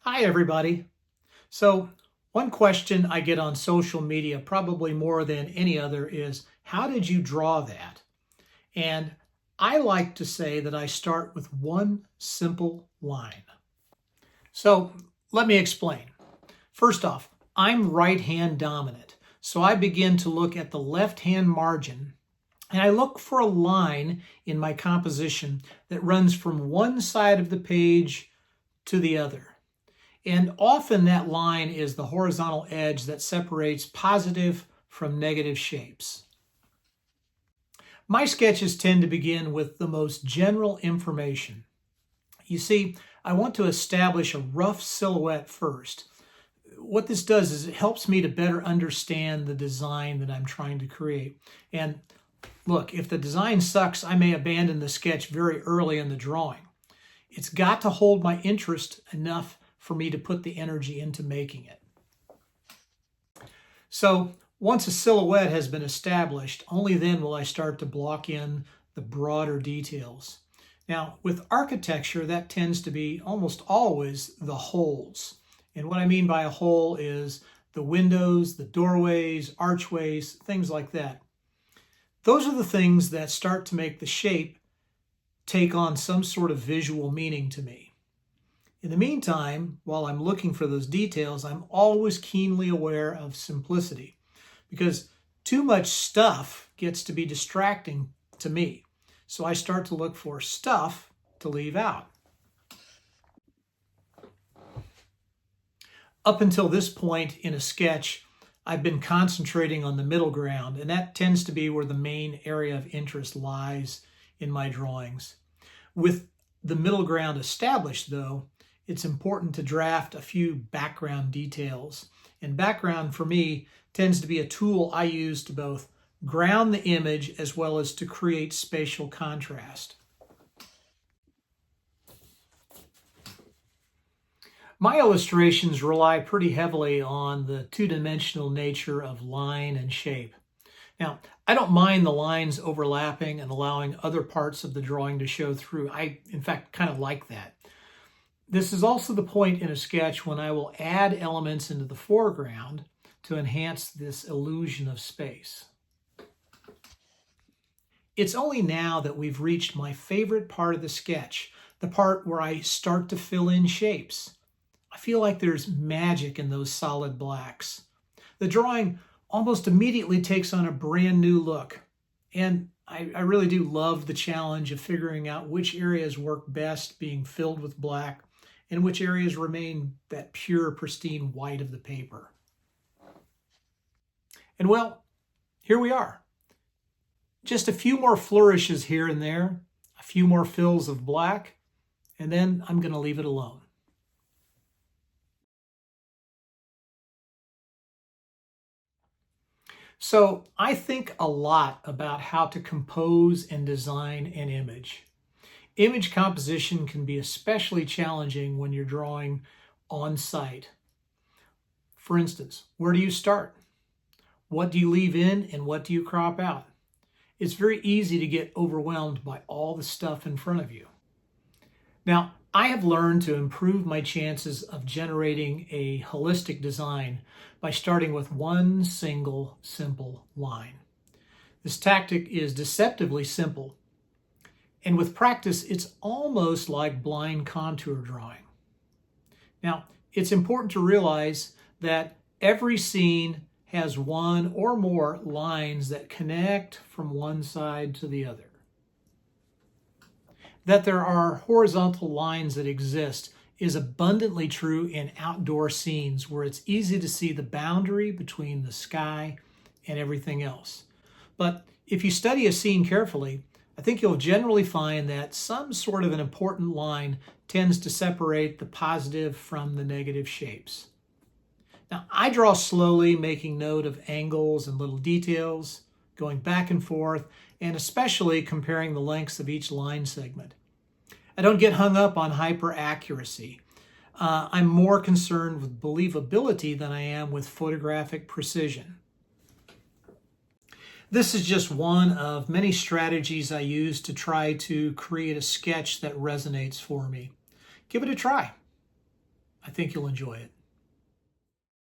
Hi, everybody. So, one question I get on social media, probably more than any other, is how did you draw that? And I like to say that I start with one simple line. So, let me explain. First off, I'm right hand dominant. So, I begin to look at the left hand margin and I look for a line in my composition that runs from one side of the page to the other. And often that line is the horizontal edge that separates positive from negative shapes. My sketches tend to begin with the most general information. You see, I want to establish a rough silhouette first. What this does is it helps me to better understand the design that I'm trying to create. And look, if the design sucks, I may abandon the sketch very early in the drawing. It's got to hold my interest enough for me to put the energy into making it. So once a silhouette has been established, only then will I start to block in the broader details. Now, with architecture, that tends to be almost always the holes. And what I mean by a hole is the windows, the doorways, archways, things like that. Those are the things that start to make the shape take on some sort of visual meaning to me. In the meantime, while I'm looking for those details, I'm always keenly aware of simplicity because too much stuff gets to be distracting to me. So I start to look for stuff to leave out. Up until this point in a sketch, I've been concentrating on the middle ground, and that tends to be where the main area of interest lies in my drawings. With the middle ground established, though, it's important to draft a few background details. And background, for me, tends to be a tool I use to both ground the image as well as to create spatial contrast. My illustrations rely pretty heavily on the two-dimensional nature of line and shape. Now, I don't mind the lines overlapping and allowing other parts of the drawing to show through. I, in fact, kind of like that. This is also the point in a sketch when I will add elements into the foreground to enhance this illusion of space. It's only now that we've reached my favorite part of the sketch, the part where I start to fill in shapes. I feel like there's magic in those solid blacks. The drawing almost immediately takes on a brand new look. And I really do love the challenge of figuring out which areas work best being filled with black and which areas remain that pure, pristine white of the paper. And well, here we are. Just a few more flourishes here and there, a few more fills of black, and then I'm going to leave it alone. So I think a lot about how to compose and design an image. Image composition can be especially challenging when you're drawing on site. For instance, where do you start? What do you leave in and what do you crop out? It's very easy to get overwhelmed by all the stuff in front of you. Now, I have learned to improve my chances of generating a holistic design by starting with one single simple line. This tactic is deceptively simple, and with practice, it's almost like blind contour drawing. Now, it's important to realize that every scene has one or more lines that connect from one side to the other. That there are horizontal lines that exist is abundantly true in outdoor scenes where it's easy to see the boundary between the sky and everything else. But if you study a scene carefully, I think you'll generally find that some sort of an important line tends to separate the positive from the negative shapes. Now, I draw slowly, making note of angles and little details, going back and forth, and especially comparing the lengths of each line segment. I don't get hung up on hyper accuracy. I'm more concerned with believability than I am with photographic precision. This is just one of many strategies I use to try to create a sketch that resonates for me. Give it a try. I I think you'll enjoy it.